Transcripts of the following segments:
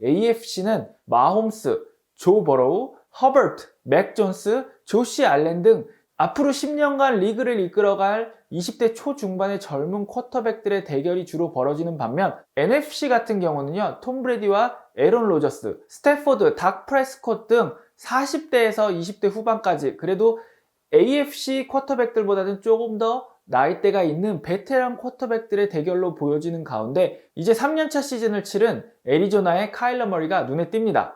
AFC는 마홈스, 조 버로우, 허버트, 맥 존스, 조시 알렌 등 앞으로 10년간 리그를 이끌어갈 20대 초중반의 젊은 쿼터백들의 대결이 주로 벌어지는 반면 NFC 같은 경우는요, 톰 브레디와 에런 로저스, 스태포드, 닥 프레스콧 등 40대에서 20대 후반까지, 그래도 AFC 쿼터백들보다는 조금 더 나이대가 있는 베테랑 쿼터백들의 대결로 보여지는 가운데 이제 3년차 시즌을 치른 애리조나의 카일러 머리가 눈에 띕니다.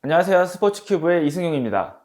안녕하세요, 스포츠큐브의 이승용입니다.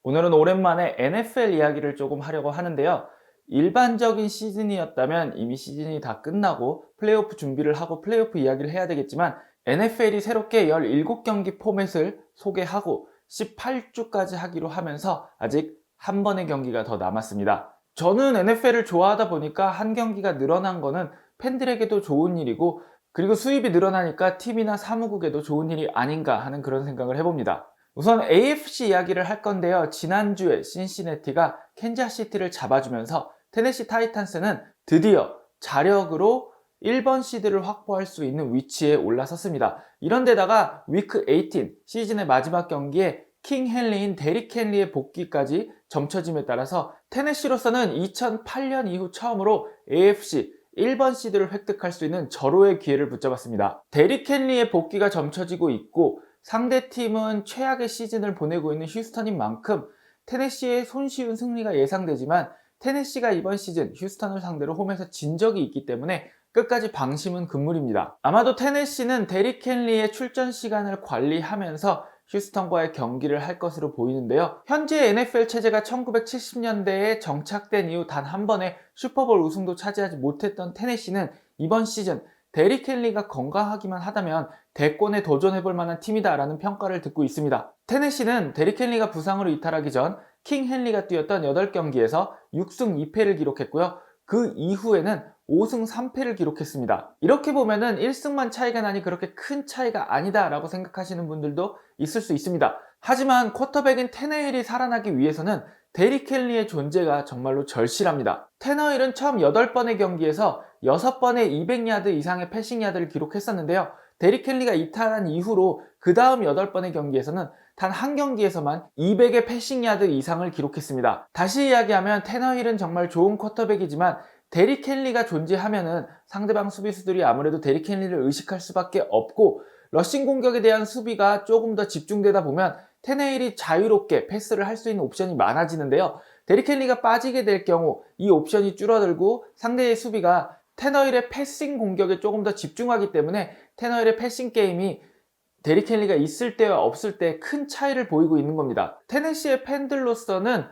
오늘은 오랜만에 NFL 이야기를 조금 하려고 하는데요. 일반적인 시즌이었다면 이미 시즌이 다 끝나고 플레이오프 준비를 하고 플레이오프 이야기를 해야 되겠지만 NFL이 새롭게 17경기 포맷을 소개하고 18주까지 하기로 하면서 아직 한 번의 경기가 더 남았습니다. 저는 NFL을 좋아하다 보니까 한 경기가 늘어난 거는 팬들에게도 좋은 일이고, 그리고 수입이 늘어나니까 팀이나 사무국에도 좋은 일이 아닌가 하는 그런 생각을 해봅니다. 우선 AFC 이야기를 할 건데요. 지난주에 신시내티가 캔자스시티를 잡아주면서 테네시 타이탄스는 드디어 자력으로 1번 시드를 확보할 수 있는 위치에 올라섰습니다. 이런데다가 위크 18 시즌의 마지막 경기에 킹 헨리인 데릭 헨리의 복귀까지 점쳐짐에 따라서 테네시로서는 2008년 이후 처음으로 AFC 1번 시드를 획득할 수 있는 절호의 기회를 붙잡았습니다. 데릭 헨리의 복귀가 점쳐지고 있고 상대팀은 최악의 시즌을 보내고 있는 휴스턴인 만큼 테네시의 손쉬운 승리가 예상되지만 테네시가 이번 시즌 휴스턴을 상대로 홈에서 진 적이 있기 때문에 끝까지 방심은 금물입니다. 아마도 테네시는 데릭 헨리의 출전 시간을 관리하면서 휴스턴과의 경기를 할 것으로 보이는데요. 현재 NFL 체제가 1970년대에 정착된 이후 단 한 번의 슈퍼볼 우승도 차지하지 못했던 테네시는 이번 시즌 데릭 헨리가 건강하기만 하다면 대권에 도전해볼 만한 팀이다라는 평가를 듣고 있습니다. 테네시는 데릭 헨리가 부상으로 이탈하기 전 킹 헨리가 뛰었던 8경기에서 6승 2패를 기록했고요. 그 이후에는 5승 3패를 기록했습니다. 이렇게 보면은 1승만 차이가 나니 그렇게 큰 차이가 아니다 라고 생각하시는 분들도 있을 수 있습니다. 하지만 쿼터백인 테너힐이 살아나기 위해서는 데릭 헨리의 존재가 정말로 절실합니다. 테너힐은 처음 8번의 경기에서 6번의 200야드 이상의 패싱 야드를 기록했었는데요. 데릭 헨리가 이탈한 이후로 그 다음 8번의 경기에서는 단 한 경기에서만 200의 패싱 야드 이상을 기록했습니다. 다시 이야기하면 테너힐은 정말 좋은 쿼터백이지만 데릭 헨리가 존재하면은 상대방 수비수들이 아무래도 데릭 헨리를 의식할 수밖에 없고, 러싱 공격에 대한 수비가 조금 더 집중되다 보면 테너힐이 자유롭게 패스를 할 수 있는 옵션이 많아지는데요. 데릭 헨리가 빠지게 될 경우 이 옵션이 줄어들고 상대의 수비가 테너힐의 패싱 공격에 조금 더 집중하기 때문에 테너힐의 패싱 게임이 데릭 헨리가 있을 때와 없을 때 큰 차이를 보이고 있는 겁니다. 테네시의 팬들로서는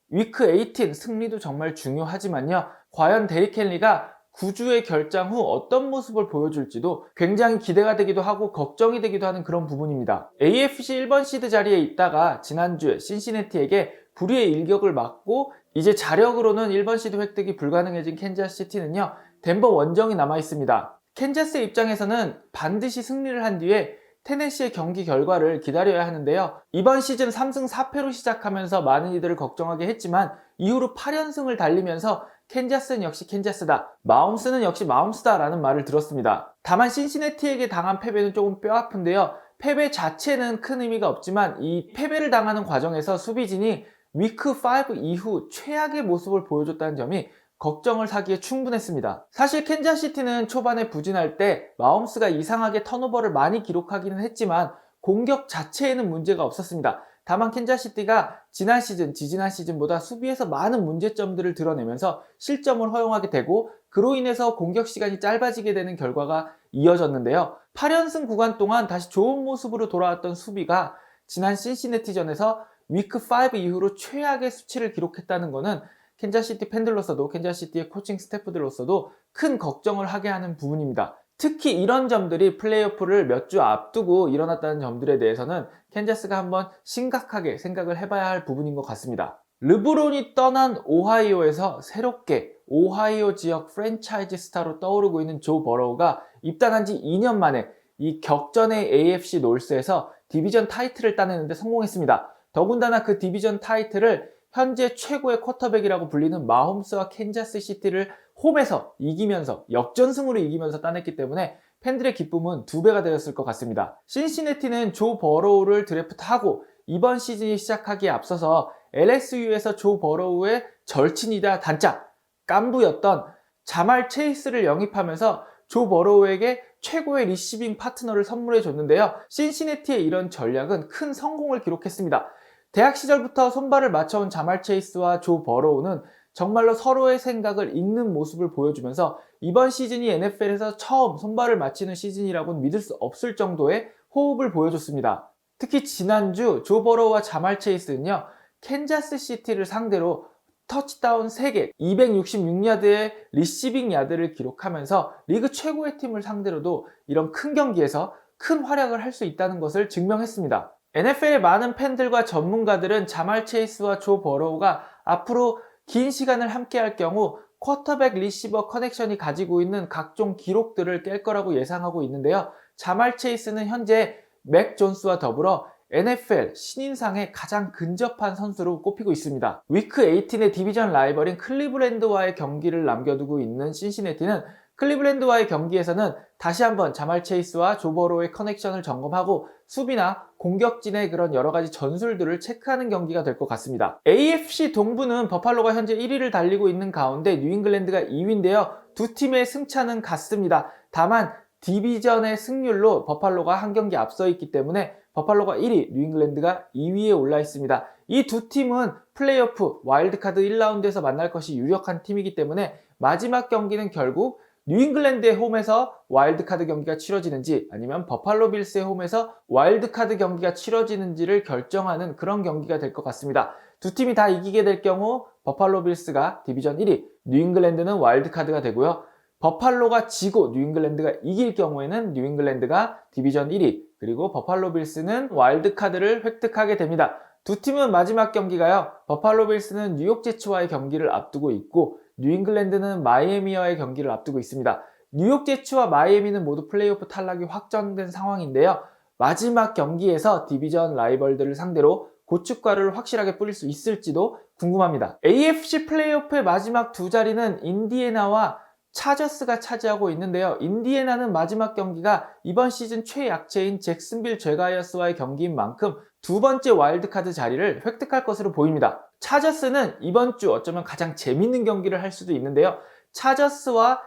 위크 18 승리도 정말 중요하지만요. 과연 데릭 헨리가 9주의 결장 후 어떤 모습을 보여줄지도 굉장히 기대가 되기도 하고 걱정이 되기도 하는 그런 부분입니다. AFC 1번 시드 자리에 있다가 지난주에 신시내티에게 불의의 일격을 맞고 이제 자력으로는 1번 시드 획득이 불가능해진 캔자스시티는요, 덴버 원정이 남아있습니다. 캔자스의 입장에서는 반드시 승리를 한 뒤에 테네시의 경기 결과를 기다려야 하는데요. 이번 시즌 3승 4패로 시작하면서 많은 이들을 걱정하게 했지만 이후로 8연승을 달리면서 캔자스는 역시 캔자스다, 마홈스는 역시 마홈스다 라는 말을 들었습니다. 다만 신시내티에게 당한 패배는 조금 뼈아픈데요. 패배 자체는 큰 의미가 없지만 이 패배를 당하는 과정에서 수비진이 위크 5 이후 최악의 모습을 보여줬다는 점이 걱정을 사기에 충분했습니다. 사실 캔자스시티는 초반에 부진할 때 마홈스가 이상하게 턴오버를 많이 기록하기는 했지만 공격 자체에는 문제가 없었습니다. 다만 캔자스시티가 지난 시즌, 지지난 시즌보다 수비에서 많은 문제점들을 드러내면서 실점을 허용하게 되고 그로 인해서 공격 시간이 짧아지게 되는 결과가 이어졌는데요. 8연승 구간 동안 다시 좋은 모습으로 돌아왔던 수비가 지난 신시내티전에서 위크 5 이후로 최악의 수치를 기록했다는 것은 캔자스시티 팬들로서도 캔자스시티의 코칭 스태프들로서도 큰 걱정을 하게 하는 부분입니다. 특히 이런 점들이 플레이오프를 몇 주 앞두고 일어났다는 점들에 대해서는 캔자스가 한번 심각하게 생각을 해봐야 할 부분인 것 같습니다. 르브론이 떠난 오하이오에서 새롭게 오하이오 지역 프랜차이즈 스타로 떠오르고 있는 조 버로우가 입단한 지 2년 만에 이 격전의 AFC 노스에서 디비전 타이틀을 따내는데 성공했습니다. 더군다나 그 디비전 타이틀을 현재 최고의 쿼터백이라고 불리는 마홈스와 캔자스 시티를 홈에서 이기면서 역전승으로 이기면서 따냈기 때문에 팬들의 기쁨은 2배가 되었을 것 같습니다. 신시내티는 조 버로우를 드래프트하고 이번 시즌이 시작하기에 앞서서 LSU에서 조 버로우의 절친이다 단짝 깐부였던 자말 체이스를 영입하면서 조 버로우에게 최고의 리시빙 파트너를 선물해 줬는데요. 신시내티의 이런 전략은 큰 성공을 기록했습니다. 대학 시절부터 손발을 맞춰온 자말 체이스와 조 버로우는 정말로 서로의 생각을 읽는 모습을 보여주면서 이번 시즌이 NFL에서 처음 손발을 맞추는 시즌이라고는 믿을 수 없을 정도의 호흡을 보여줬습니다. 특히 지난주 조 버로우와 자말 체이스는요, 캔자스 시티를 상대로 터치다운 3개, 266야드의 리시빙 야드를 기록하면서 리그 최고의 팀을 상대로도 이런 큰 경기에서 큰 활약을 할 수 있다는 것을 증명했습니다. NFL의 많은 팬들과 전문가들은 자말 체이스와 조 버로우가 앞으로 긴 시간을 함께 할 경우 쿼터백 리시버 커넥션이 가지고 있는 각종 기록들을 깰 거라고 예상하고 있는데요. 자말 체이스는 현재 맥 존스와 더불어 NFL 신인상에 가장 근접한 선수로 꼽히고 있습니다. 위크 18의 디비전 라이벌인 클리블랜드와의 경기를 남겨두고 있는 신시내티는 클리블랜드와의 경기에서는 다시 한번 자말 체이스와 조 버로우의 커넥션을 점검하고 수비나 공격진의 그런 여러가지 전술들을 체크하는 경기가 될 것 같습니다. AFC 동부는 버팔로가 현재 1위를 달리고 있는 가운데 뉴잉글랜드가 2위인데요. 두 팀의 승차는 같습니다. 다만 디비전의 승률로 버팔로가 한 경기 앞서 있기 때문에 버팔로가 1위, 뉴잉글랜드가 2위에 올라 있습니다. 이 두 팀은 플레이오프 와일드카드 1라운드에서 만날 것이 유력한 팀이기 때문에 마지막 경기는 결국 뉴잉글랜드의 홈에서 와일드카드 경기가 치러지는지 아니면 버팔로 빌스의 홈에서 와일드카드 경기가 치러지는지를 결정하는 그런 경기가 될 것 같습니다. 두 팀이 다 이기게 될 경우 버팔로 빌스가 디비전 1위, 뉴잉글랜드는 와일드카드가 되고요. 버팔로가 지고 뉴잉글랜드가 이길 경우에는 뉴잉글랜드가 디비전 1위, 그리고 버팔로 빌스는 와일드카드를 획득하게 됩니다. 두 팀은 마지막 경기가요. 버팔로 빌스는 뉴욕 제츠와의 경기를 앞두고 있고 뉴잉글랜드는 마이애미와의 경기를 앞두고 있습니다. 뉴욕 제츠와 마이애미는 모두 플레이오프 탈락이 확정된 상황인데요. 마지막 경기에서 디비전 라이벌들을 상대로 고춧가루를 확실하게 뿌릴 수 있을지도 궁금합니다. AFC 플레이오프의 마지막 두 자리는 인디애나와 차저스가 차지하고 있는데요. 인디애나는 마지막 경기가 이번 시즌 최약체인 잭슨빌 제가이어스와의 경기인 만큼 두 번째 와일드카드 자리를 획득할 것으로 보입니다. 차저스는 이번 주 어쩌면 가장 재밌는 경기를 할 수도 있는데요. 차저스와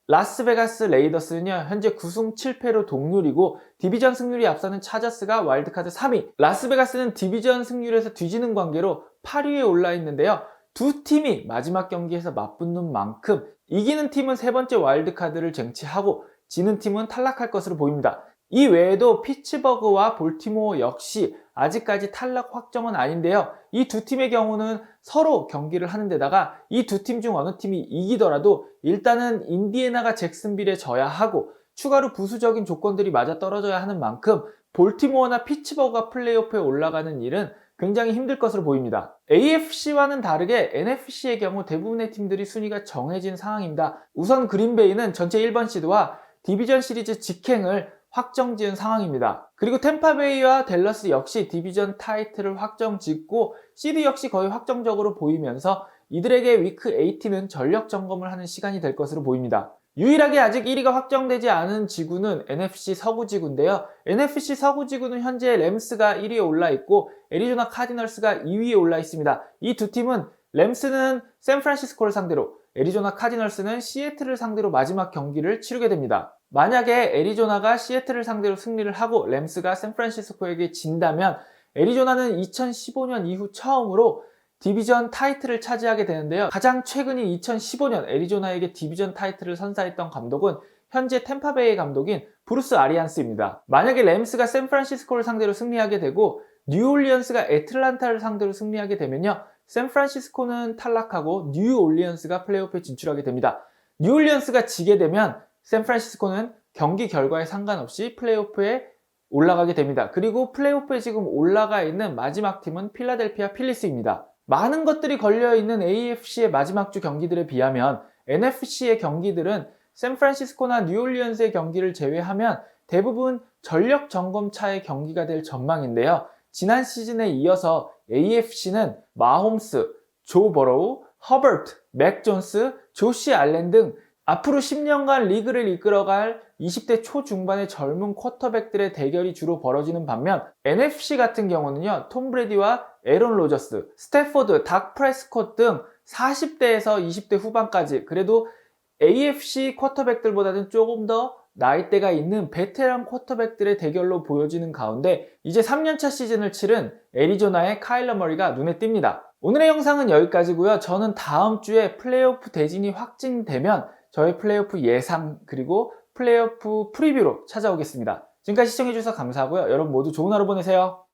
라스베가스 레이더스는요, 현재 9승 7패로 동률이고 디비전 승률이 앞서는 차저스가 와일드카드 3위, 라스베가스는 디비전 승률에서 뒤지는 관계로 8위에 올라 있는데요. 두 팀이 마지막 경기에서 맞붙는 만큼 이기는 팀은 세 번째 와일드카드를 쟁취하고 지는 팀은 탈락할 것으로 보입니다. 이 외에도 피츠버그와 볼티모어 역시 아직까지 탈락 확정은 아닌데요. 이 두 팀의 경우는 서로 경기를 하는 데다가 이 두 팀 중 어느 팀이 이기더라도 일단은 인디애나가 잭슨빌에 져야 하고 추가로 부수적인 조건들이 맞아떨어져야 하는 만큼 볼티모어나 피츠버그가 플레이오프에 올라가는 일은 굉장히 힘들 것으로 보입니다. AFC와는 다르게 NFC의 경우 대부분의 팀들이 순위가 정해진 상황입니다. 우선 그린베이는 전체 1번 시드와 디비전 시리즈 직행을 확정지은 상황입니다. 그리고 템파베이와 댈러스 역시 디비전 타이틀을 확정짓고 시드 역시 거의 확정적으로 보이면서 이들에게 위크 18은 전력 점검을 하는 시간이 될 것으로 보입니다. 유일하게 아직 1위가 확정되지 않은 지구는 NFC 서부 지구인데요. NFC 서부 지구는 현재 램스가 1위에 올라 있고 애리조나 카디널스가 2위에 올라 있습니다. 이 두 팀은 램스는 샌프란시스코를 상대로, 애리조나 카디널스는 시애틀을 상대로 마지막 경기를 치르게 됩니다. 만약에 애리조나가 시애틀을 상대로 승리를 하고 램스가 샌프란시스코에게 진다면 애리조나는 2015년 이후 처음으로 디비전 타이틀을 차지하게 되는데요. 가장 최근인 2015년 애리조나에게 디비전 타이틀을 선사했던 감독은 현재 템파베이의 감독인 브루스 아리안스입니다. 만약에 램스가 샌프란시스코를 상대로 승리하게 되고 뉴올리언스가 애틀란타를 상대로 승리하게 되면요, 샌프란시스코는 탈락하고 뉴올리언스가 플레이오프에 진출하게 됩니다. 뉴올리언스가 지게 되면 샌프란시스코는 경기 결과에 상관없이 플레이오프에 올라가게 됩니다. 그리고 플레이오프에 지금 올라가 있는 마지막 팀은 필라델피아 필리스입니다. 많은 것들이 걸려있는 AFC의 마지막 주 경기들에 비하면 NFC의 경기들은 샌프란시스코나 뉴올리언스의 경기를 제외하면 대부분 전력 점검차의 경기가 될 전망인데요. 지난 시즌에 이어서 AFC는 마홈스, 조 버로우, 허버트, 맥 존스, 조시 알렌 등 앞으로 10년간 리그를 이끌어갈 20대 초중반의 젊은 쿼터백들의 대결이 주로 벌어지는 반면 NFC 같은 경우는요, 톰 브래디와 에런 로저스, 스태포드, 닥 프레스콧 등 40대에서 20대 후반까지, 그래도 AFC 쿼터백들보다는 조금 더 나이대가 있는 베테랑 쿼터백들의 대결로 보여지는 가운데 이제 3년차 시즌을 치른 애리조나의 카일러 머리가 눈에 띕니다. 오늘의 영상은 여기까지고요. 저는 다음 주에 플레이오프 대진이 확진되면 저의 플레이오프 예상 그리고 플레이오프 프리뷰로 찾아오겠습니다. 지금까지 시청해주셔서 감사하고요. 여러분 모두 좋은 하루 보내세요.